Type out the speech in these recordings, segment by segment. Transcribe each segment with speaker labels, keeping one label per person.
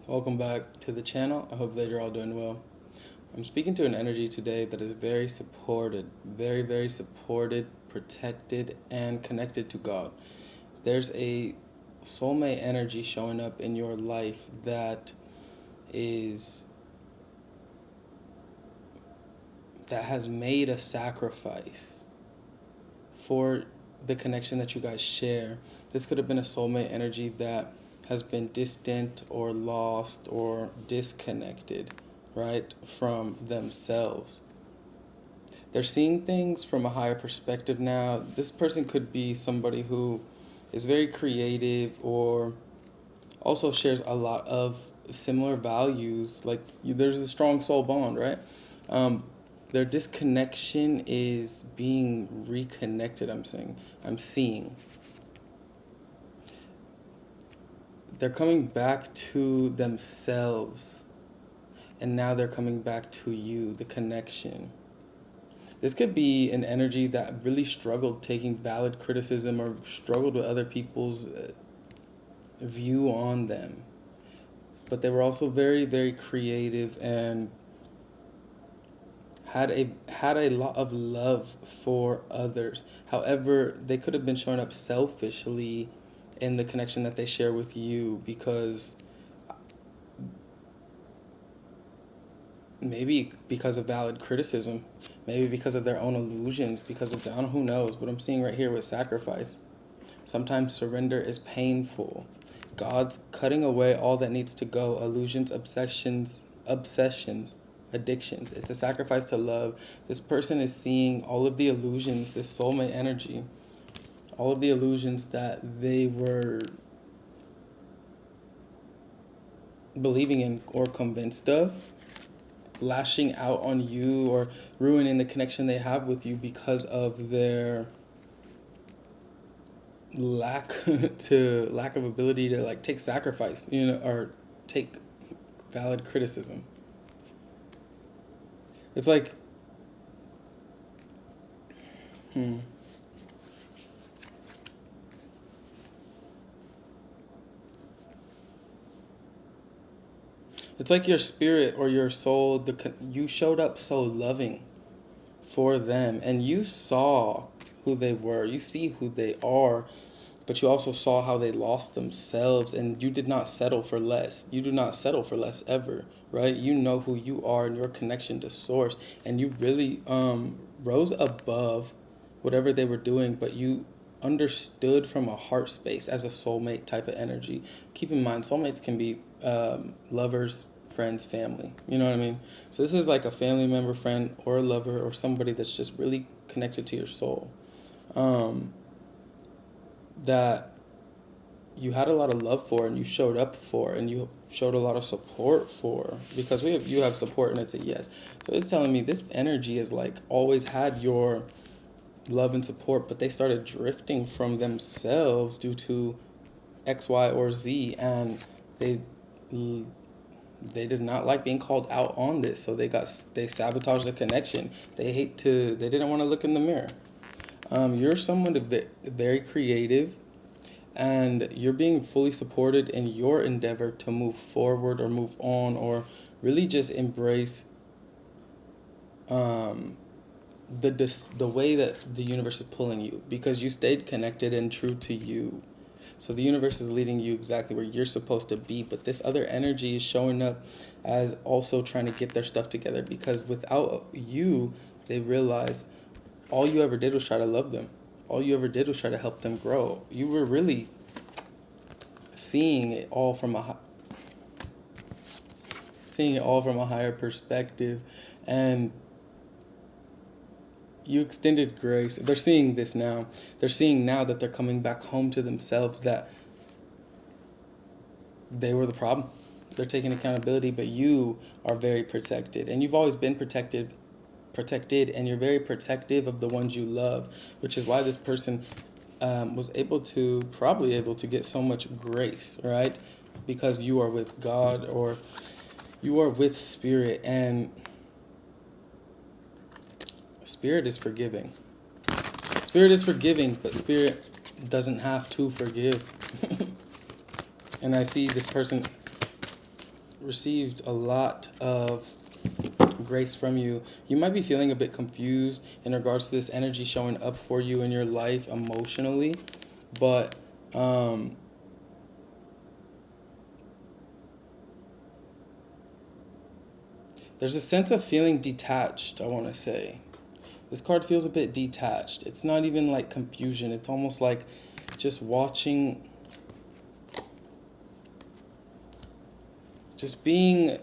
Speaker 1: Welcome back to the channel. I hope that you're all doing well. I'm speaking to an energy today that is very supported, very supported, protected, and connected to God. There's a soulmate energy showing up in your life is that has made a sacrifice for the connection that you guys share. This could have been a soulmate energy that has been distant or lost or disconnected, right, from themselves. They're seeing things from a higher perspective now. This person could be somebody who is very creative or also shares a lot of similar values. Like there's a strong soul bond, right? Um, their disconnection is being reconnected. I'm seeing. They're coming back to themselves, and now they're coming back to you, the connection. This could be an energy that really struggled taking valid criticism or struggled with other people's view on them. But they were also very creative and had a lot of love for others. However, they could have been showing up selfishly in the connection that they share with you because maybe because of valid criticism, maybe because of their own illusions, because of who knows. But I'm seeing right here with sacrifice. Sometimes surrender is painful. God's cutting away all that needs to go, illusions, obsessions, addictions. It's a sacrifice to love. This person is seeing all of the illusions, this soulmate energy, all of the illusions that they were believing in or convinced of, lashing out on you or ruining the connection they have with you because of their lack of ability to like take sacrifice, or take valid criticism. It's like hmm, it's like your spirit or your soul, you showed up so loving for them and you saw who they were. You see who they are, but you also saw how they lost themselves, and you did not settle for less. You do not settle for less ever, right? You know who you are and your connection to source, and you really rose above whatever they were doing, but you understood from a heart space as a soulmate type of energy. Keep in mind, soulmates can be lovers, friends, family. You know what I mean? So this is like a family member, friend, or a lover, or somebody that's just really connected to your soul. Um, that you had a lot of love for and you showed up for and you showed a lot of support for, because you have support and it's a yes. So it's telling me this energy is like always had your love and support, but they started drifting from themselves due to X, Y, or Z, and they they did not like being called out on this, so they sabotaged the connection. They didn't want to look in the mirror. You're someone very creative, and you're being fully supported in your endeavor to move forward or move on or really just embrace um, the way that the universe is pulling you, because you stayed connected and true to you. So the universe is leading you exactly where you're supposed to be, but this other energy is showing up as also trying to get their stuff together, because without you, they realize all you ever did was try to love them. All you ever did was try to help them grow. You were really seeing it all from a higher perspective, and you extended grace. They're seeing this now. They're seeing now that they're coming back home to themselves, that they were the problem. They're taking accountability, but you are very protected, and you've always been protected, and you're very protective of the ones you love, which is why this person was probably able to get so much grace, right? Because you are with God, or you are with spirit, and spirit is forgiving. Spirit is forgiving, but spirit doesn't have to forgive. And I see this person received a lot of grace from you. You might be feeling a bit confused in regards to this energy showing up for you in your life emotionally, but there's a sense of feeling detached, I want to say. This card feels a bit detached. It's not even like confusion. It's almost like just watching, just being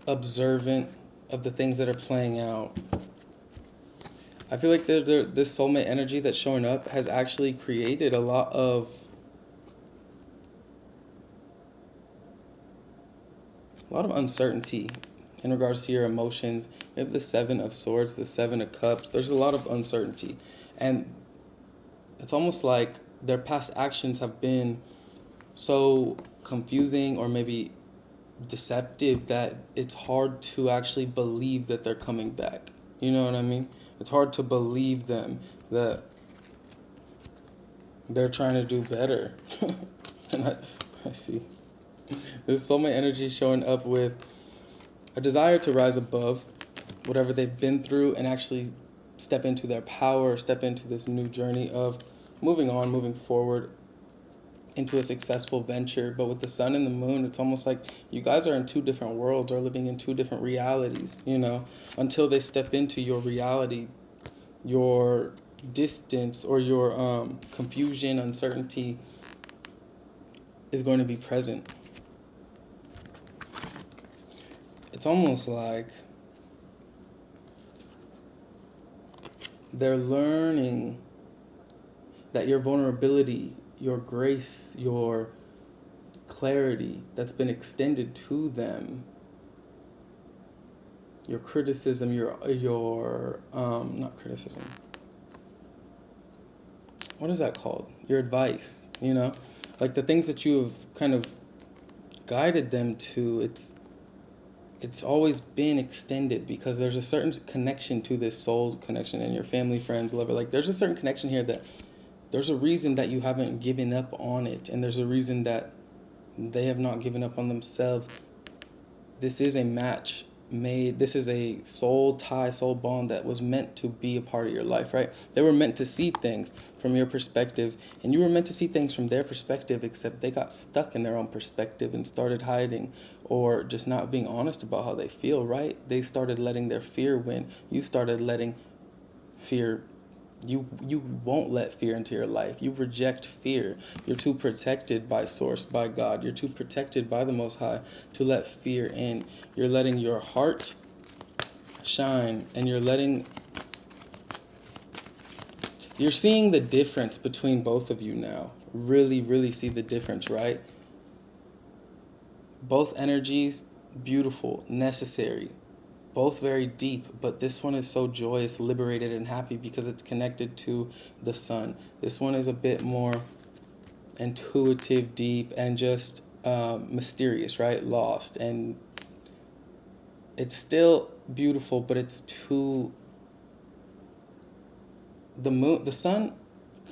Speaker 1: observant of the things that are playing out. I feel like this soulmate energy that's showing up has actually created a lot of uncertainty in regards to your emotions. We have the Seven of Swords, the Seven of Cups. There's a lot of uncertainty. And it's almost like their past actions have been so confusing or maybe deceptive that it's hard to actually believe that they're coming back. You know what I mean? It's hard to believe them, that they're trying to do better. And I see. There's so many energy showing up with a desire to rise above whatever they've been through and actually step into their power, step into this new journey of moving on, moving forward into a successful venture. But with the sun and the moon, it's almost like you guys are in two different worlds or living in two different realities, until they step into your reality. Your distance or your confusion, uncertainty is going to be present. It's almost like they're learning that your vulnerability, your grace, your clarity that's been extended to them, your criticism, your not criticism. What is that called? Your advice, like the things that you have kind of guided them to. It's always been extended because there's a certain connection to this soul connection and your family, friends, lover. Like there's a certain connection here that there's a reason that you haven't given up on it, and there's a reason that they have not given up on themselves. This is a match made. This is a soul tie, soul bond that was meant to be a part of your life, right? They were meant to see things from your perspective, and you were meant to see things from their perspective, except they got stuck in their own perspective and started hiding or just not being honest about how they feel, right? They started letting their fear win. You started letting fear. You won't let fear into your life. You reject fear. You're too protected by Source, by God. You're too protected by the Most High to let fear in. You're letting your heart shine, and you're seeing the difference between both of you now. Really, really see the difference, right? Both energies, beautiful, necessary. Both very deep, but this one is so joyous, liberated, and happy because it's connected to the sun. This one is a bit more intuitive, deep, and just mysterious, right? Lost. And it's still beautiful, but it's too... The sun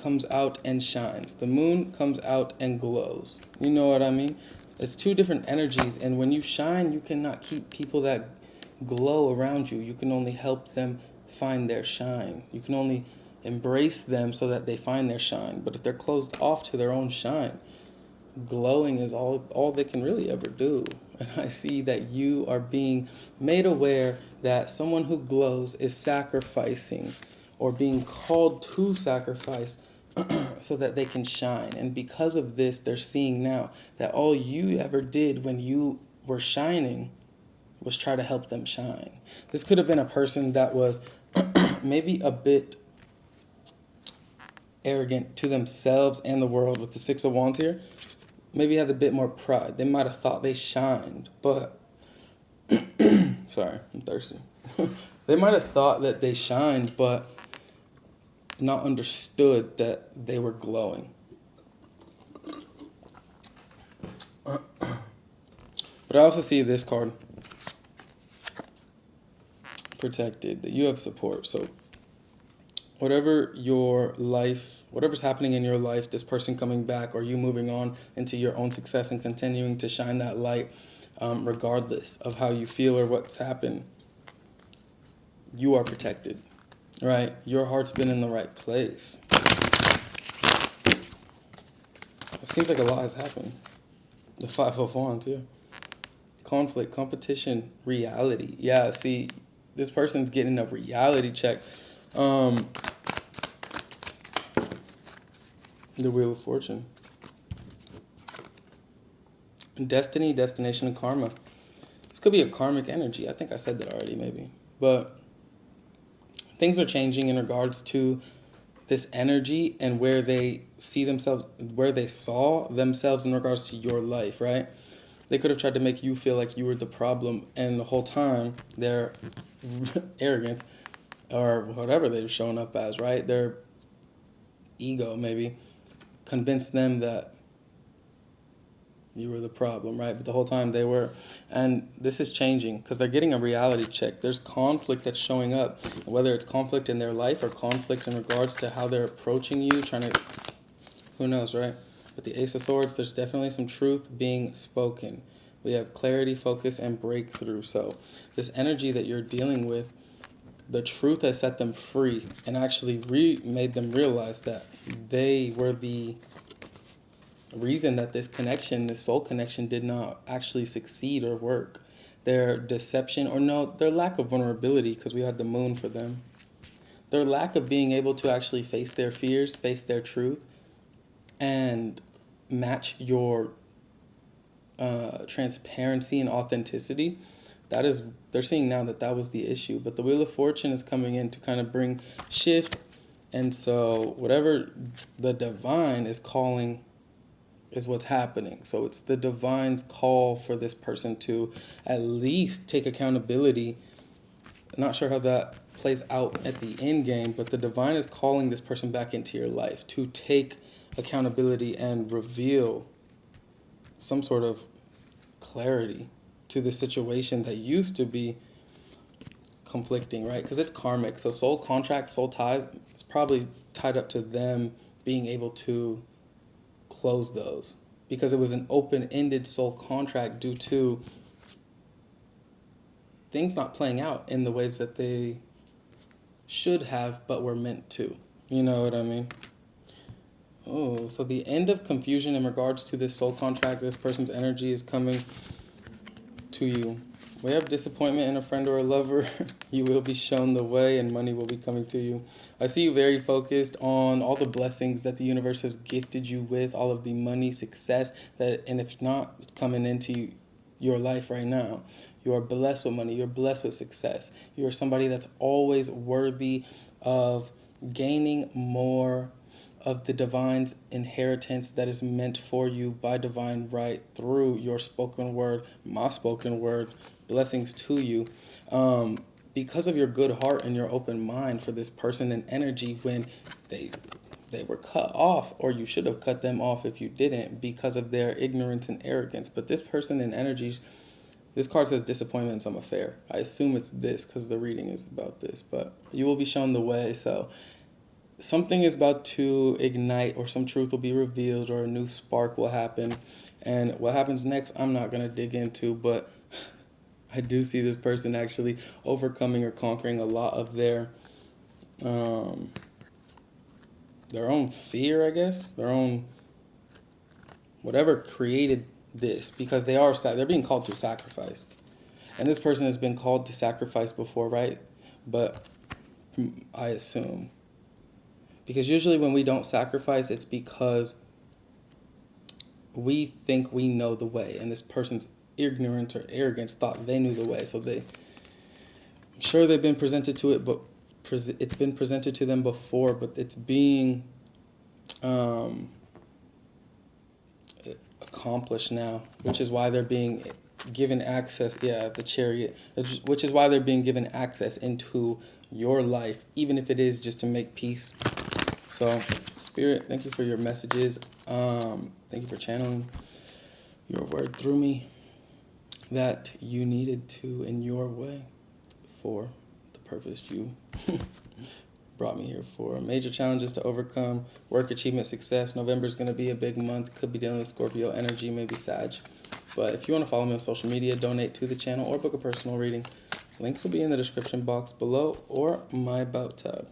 Speaker 1: comes out and shines. The moon comes out and glows. You know what I mean? It's two different energies, and when you shine, you cannot keep people that glow around you. You can only help them find their shine. You can only embrace them so that they find their shine. But if they're closed off to their own shine, glowing is all they can really ever do. And I see that you are being made aware that someone who glows is sacrificing or being called to sacrifice so that they can shine. And because of this, they're seeing now that all you ever did when you were shining was try to help them shine. This could have been a person that was maybe a bit arrogant to themselves and the world with the Six of Wands here. Maybe had a bit more pride. They might have thought they shined, but... Sorry, I'm thirsty. They might have thought that they shined, but not understood that they were glowing. But I also see this card. Protected, that you have support. So whatever's happening in your life, this person coming back or you moving on into your own success and continuing to shine that light, regardless of how you feel or what's happened, you are protected, right? Your heart's been in the right place. It seems like a lot has happened. The Five of Wands, too. Conflict, competition, reality. Yeah, see, this person's getting a reality check. The Wheel of Fortune. Destiny, destination, and karma. This could be a karmic energy. I think I said that already, maybe. But things are changing in regards to this energy and where they see themselves, where they saw themselves in regards to your life, right? They could have tried to make you feel like you were the problem, and the whole time their arrogance or whatever they've shown up as, right? Their ego maybe convinced them that you were the problem, right? But the whole time they were. And this is changing because they're getting a reality check. There's conflict that's showing up, whether it's conflict in their life or conflict in regards to how they're approaching you, trying to, who knows, right? With the Ace of Swords, there's definitely some truth being spoken. We have clarity, focus, and breakthrough. So this energy that you're dealing with, the truth has set them free and actually made them realize that they were the reason that this connection, this soul connection, did not actually succeed or work. Their deception, or no, their lack of vulnerability, because we had the moon for them. Their lack of being able to actually face their fears, face their truth, and match your transparency and authenticity. That is, they're seeing now that that was the issue. But the Wheel of Fortune is coming in to kind of bring shift. And so whatever the divine is calling is what's happening. So it's the divine's call for this person to at least take accountability. I'm not sure how that plays out at the end game, but the divine is calling this person back into your life to take accountability and reveal some sort of clarity to the situation that used to be conflicting, right? Because it's karmic. So soul contracts, soul ties, it's probably tied up to them being able to close those, because it was an open-ended soul contract due to things not playing out in the ways that they should have but were meant to. You know what I mean? Oh, so the end of confusion in regards to this soul contract, this person's energy is coming to you. We have disappointment in a friend or a lover. You will be shown the way and money will be coming to you. I see you very focused on all the blessings that the universe has gifted you with, all of the money, success, that, and if not, it's coming into your life right now. You are blessed with money. You're blessed with success. You are somebody that's always worthy of gaining more of the divine's inheritance that is meant for you by divine right through your spoken word, my spoken word, blessings to you. Because of your good heart and your open mind for this person and energy when they were cut off, or you should have cut them off if you didn't, because of their ignorance and arrogance. But this person and energies, this card says disappointment in some affair. I assume it's this because the reading is about this, but you will be shown the way. So something is about to ignite, or some truth will be revealed, or a new spark will happen. And what happens next, I'm not going to dig into, but I do see this person actually overcoming or conquering a lot of their own fear, I guess, their own whatever created this, because they're being called to sacrifice. And this person has been called to sacrifice before, right? But I assume, because usually when we don't sacrifice, it's because we think we know the way, and this person's ignorance or arrogance thought they knew the way. So I'm sure they've been presented to it, but it's been presented to them before, but it's being accomplished now, which is why they're being given access. Yeah, the Chariot, which is why they're being given access into your life, even if it is just to make peace. So, Spirit, thank you for your messages. Thank you for channeling your word through me that you needed to in your way for the purpose you brought me here for. Major challenges to overcome, work achievement, success. November is going to be a big month. Could be dealing with Scorpio energy, maybe Sag. But if you want to follow me on social media, donate to the channel, or book a personal reading, links will be in the description box below or my about tab.